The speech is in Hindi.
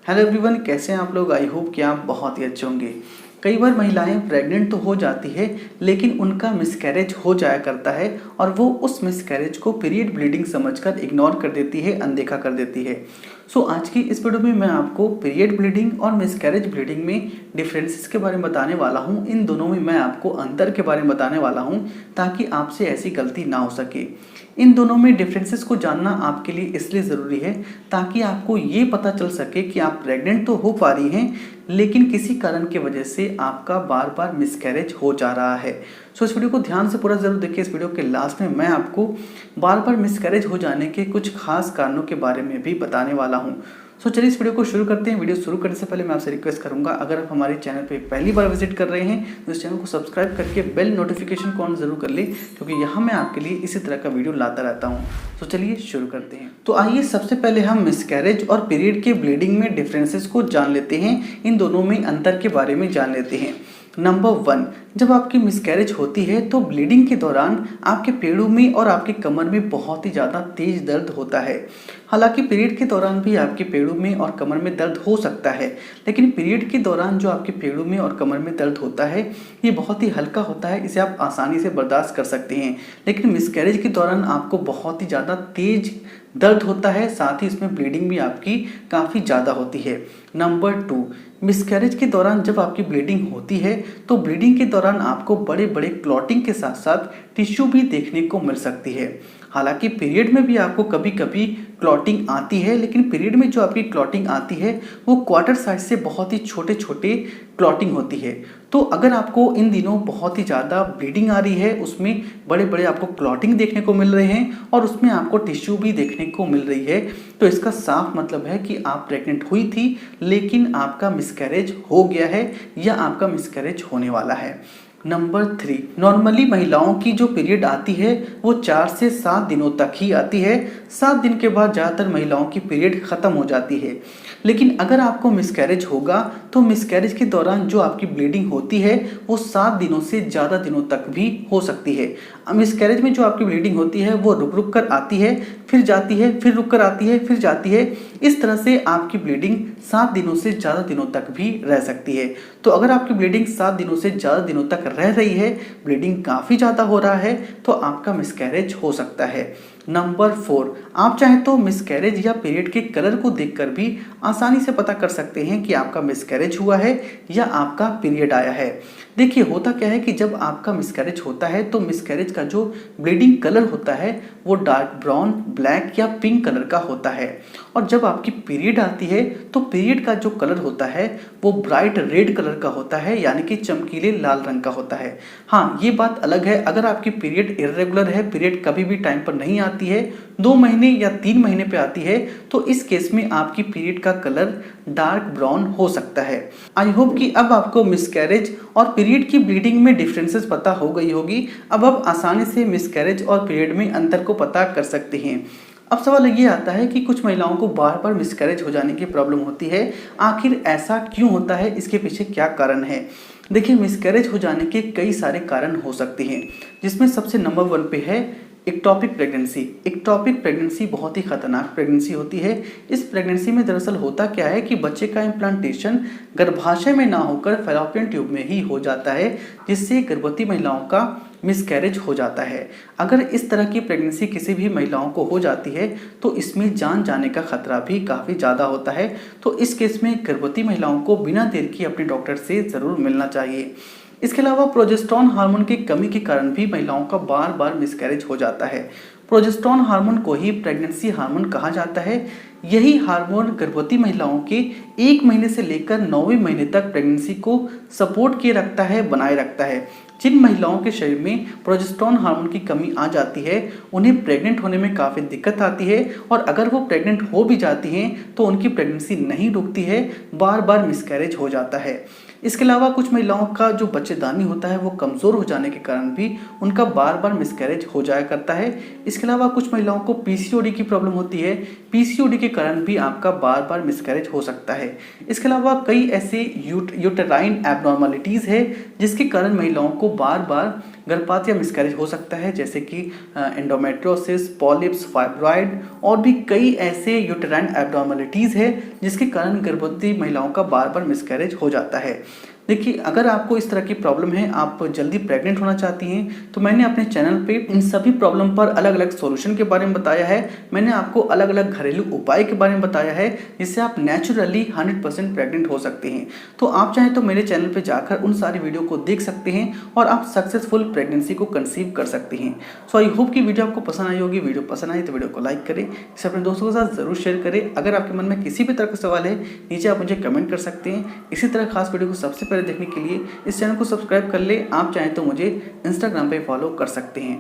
हेलो एवरीवन, कैसे हैं आप लोग। आई होप कि आप बहुत ही अच्छे होंगे। कई बार महिलाएं प्रेग्नेंट तो हो जाती है लेकिन उनका मिसकैरेज हो जाया करता है और वो उस मिसकैरेज को पीरियड ब्लीडिंग समझकर इग्नोर कर देती है, अनदेखा कर देती है। सो आज की इस वीडियो में मैं आपको पीरियड ब्लीडिंग और मिसकैरेज ब्लीडिंग में डिफरेंसेस के बारे में बताने वाला हूँ। इन दोनों में मैं आपको अंतर के बारे में बताने वाला हूँ ताकि आपसे ऐसी गलती ना हो सके। इन दोनों में डिफरेंसेस को जानना आपके लिए इसलिए ज़रूरी है ताकि आपको ये पता चल सके कि आप प्रेग्नेंट तो हो पा रही हैं लेकिन किसी कारण की वजह से आपका बार बार मिसकैरेज हो जा रहा है। सो इस वीडियो को ध्यान से पूरा ज़रूर देखिए। इस वीडियो के लास्ट में मैं आपको बार बार मिसकैरेज हो जाने के कुछ खास कारणों के बारे में भी बताने वाला हूँ। सो चलिए इस वीडियो को शुरू करते हैं। वीडियो शुरू करने से पहले मैं आपसे रिक्वेस्ट करूंगा, अगर आप हमारे चैनल पे पहली बार विजिट कर रहे हैं तो इस चैनल को सब्सक्राइब करके बेल नोटिफिकेशन को ऑन जरूर कर लें, क्योंकि यहाँ मैं आपके लिए इसी तरह का वीडियो लाता रहता हूँ। तो चलिए शुरू करते हैं। तो आइए सबसे पहले हम मिसकैरेज और पीरियड के ब्लीडिंग में डिफरेंसेस को जान लेते हैं। इन दोनों में अंतर के बारे में जान लेते हैं। नंबर 1, जब आपकी मिसकैरेज होती है तो ब्लीडिंग के दौरान आपके पेड़ों में और आपके कमर में बहुत ही ज़्यादा तेज दर्द होता है। हालांकि पीरियड के दौरान भी आपके पेड़ों में और कमर में दर्द हो सकता है, लेकिन पीरियड के दौरान जो आपके पेड़ों में और कमर में दर्द होता है ये बहुत ही हल्का होता है, इसे आप आसानी से बर्दाश्त कर सकते हैं। लेकिन मिसकैरेज के दौरान आपको बहुत ही ज़्यादा तेज दर्द होता है, साथ ही इसमें ब्लीडिंग भी आपकी काफ़ी ज़्यादा होती है। नंबर 2, मिसकैरेज के दौरान जब आपकी ब्लीडिंग होती है तो ब्लीडिंग के दौरान आपको बड़े बड़े क्लॉटिंग के साथ साथ टिश्यू भी देखने को मिल सकती है। हालांकि पीरियड में भी आपको कभी कभी क्लॉटिंग आती है, लेकिन पीरियड में जो आपकी क्लॉटिंग आती है वो क्वार्टर साइज से बहुत ही छोटे छोटे क्लॉटिंग होती है। तो अगर आपको इन दिनों बहुत ही ज़्यादा ब्लीडिंग आ रही है, उसमें बड़े बड़े आपको क्लॉटिंग देखने को मिल रहे हैं और उसमें आपको टिश्यू भी देखने को मिल रही है, तो इसका साफ मतलब है कि आप प्रेग्नेंट हुई थी लेकिन आपका मिसकैरेज हो गया है या आपका मिसकैरेज होने वाला है। नंबर 3, नॉर्मली महिलाओं की जो पीरियड आती है वो 4 से 7 दिनों तक ही आती है। 7 दिन के बाद ज़्यादातर महिलाओं की पीरियड ख़त्म हो जाती है। लेकिन अगर आपको मिसकैरेज होगा तो मिसकैरेज के दौरान जो आपकी ब्लीडिंग होती है वो 7 दिनों से ज़्यादा दिनों तक भी हो सकती है। मिसकैरेज में जो आपकी ब्लीडिंग होती है वो रुक रुक कर आती है, फिर जाती है, फिर रुक कर आती है, फिर जाती है। इस तरह से आपकी ब्लीडिंग 7 दिनों से ज़्यादा दिनों तक भी रह सकती है। तो अगर आपकी ब्लीडिंग 7 दिनों से ज़्यादा दिनों तक रह रही है, ब्लीडिंग काफ़ी ज़्यादा हो रहा है, तो आपका मिसकैरेज हो सकता है। नंबर 4, आप चाहें तो मिसकैरेज या पीरियड के कलर को देखकर भी आसानी से पता कर सकते हैं कि आपका मिसकैरेज हुआ है या आपका पीरियड आया है। देखिए होता क्या है कि जब आपका मिसकैरेज होता है तो मिसकैरेज का जो ब्लीडिंग कलर होता है वो डार्क ब्राउन, ब्लैक या पिंक कलर का होता है, और जब आपकी पीरियड आती है तो पीरियड का जो कलर होता है वो ब्राइट रेड कलर का होता है, यानी कि चमकीले लाल रंग का होता है। हाँ, ये बात अलग है अगर आपकी पीरियड इर्रेगुलर है, पीरियड कभी भी टाइम पर नहीं आती है, 2 महीने या 3 महीने पे आती है, तो इस केस में आपकी पीरियड का कलर डार्क ब्राउन हो सकता है। आई होप कि अब आपको मिसकैरेज और पीरियड की ब्लीडिंग में डिफरेंसेस पता हो गई होगी। अब आप आसानी से मिसकैरेज और पीरियड में अंतर को पता कर सकते हैं। अब सवाल ये आता है कि कुछ महिलाओं को बार बार मिसकैरेज हो जाने की प्रॉब्लम होती है, आखिर ऐसा क्यों होता है, इसके पीछे क्या कारण है। देखिए, मिसकैरेज हो जाने के कई सारे कारण हो सकते हैं, जिसमें सबसे नंबर 1 पे है एक्टोपिक प्रेगनेंसी। एक्टोपिक प्रेगनेंसी बहुत ही खतरनाक प्रेगनेंसी होती है। इस प्रेगनेंसी में दरअसल होता क्या है कि बच्चे का इम्प्लांटेशन गर्भाशय में ना होकर फैलोपियन ट्यूब में ही हो जाता है, जिससे गर्भवती महिलाओं का मिसकैरेज हो जाता है। अगर इस तरह की प्रेगनेंसी किसी भी महिलाओं को हो जाती है तो इसमें जान जाने का खतरा भी काफ़ी ज़्यादा होता है। तो इस केस में गर्भवती महिलाओं को बिना देर की अपने डॉक्टर से ज़रूर मिलना चाहिए। इसके अलावा प्रोजेस्टेरॉन हार्मोन की कमी के कारण भी महिलाओं का बार बार मिसकैरेज हो जाता है। प्रोजेस्टेरॉन हार्मोन को ही प्रेगनेंसी हार्मोन कहा जाता है। यही हार्मोन गर्भवती महिलाओं के 1 महीने से लेकर 9वें महीने तक प्रेगनेंसी को सपोर्ट किए रखता है, बनाए रखता है। जिन महिलाओं के शरीर में प्रोजेस्टेरॉन हार्मोन की कमी आ जाती है उन्हें प्रेग्नेंट होने में काफ़ी दिक्कत आती है, और अगर वो प्रेग्नेंट हो भी जाती हैं तो उनकी प्रेगनेंसी नहीं रुकती है, बार बार मिसकैरेज हो जाता है। इसके अलावा कुछ महिलाओं का जो बच्चेदानी होता है वो कमज़ोर हो जाने के कारण भी उनका बार बार मिसकैरेज हो जाया करता है। इसके अलावा कुछ महिलाओं को पीसीओडी की प्रॉब्लम होती है। पीसीओडी के कारण भी आपका बार बार मिसकैरेज हो सकता है। इसके अलावा कई ऐसे यूटेराइन एबनॉर्मलिटीज़ है जिसके कारण महिलाओं को बार बार गर्भपात या मिसकैरेज हो सकता है, जैसे कि एंडोमेट्रियोसिस, पॉलिप्स, फाइब्रॉइड और भी कई ऐसे यूटेराइन एबनॉर्मलिटीज़ है जिसके कारण गर्भवती महिलाओं का बार बार मिसकैरेज हो जाता है। देखिए, अगर आपको इस तरह की प्रॉब्लम है, आप जल्दी प्रेग्नेंट होना चाहती हैं, तो मैंने अपने चैनल पे इन सभी प्रॉब्लम पर अलग अलग सॉल्यूशन के बारे में बताया है। मैंने आपको अलग अलग घरेलू उपाय के बारे में बताया है जिससे आप नेचुरली 100% प्रेग्नेंट हो सकते हैं। तो आप चाहें तो मेरे चैनल पे जाकर उन सारी वीडियो को देख सकते हैं और आप सक्सेसफुल प्रेगनेंसी को कंसीव कर सकते हैं। सो आई होप कि वीडियो आपको पसंद आई होगी। वीडियो पसंद आई तो वीडियो को लाइक करें, इसे अपने दोस्तों के साथ जरूर शेयर करें। अगर आपके मन में किसी भी तरह का सवाल है, नीचे आप मुझे कमेंट कर सकते हैं। इसी तरह खास वीडियो को सबसे पहले देखने के लिए इस चैनल को सब्सक्राइब कर ले। आप चाहें तो मुझे इंस्टाग्राम पे फॉलो कर सकते हैं।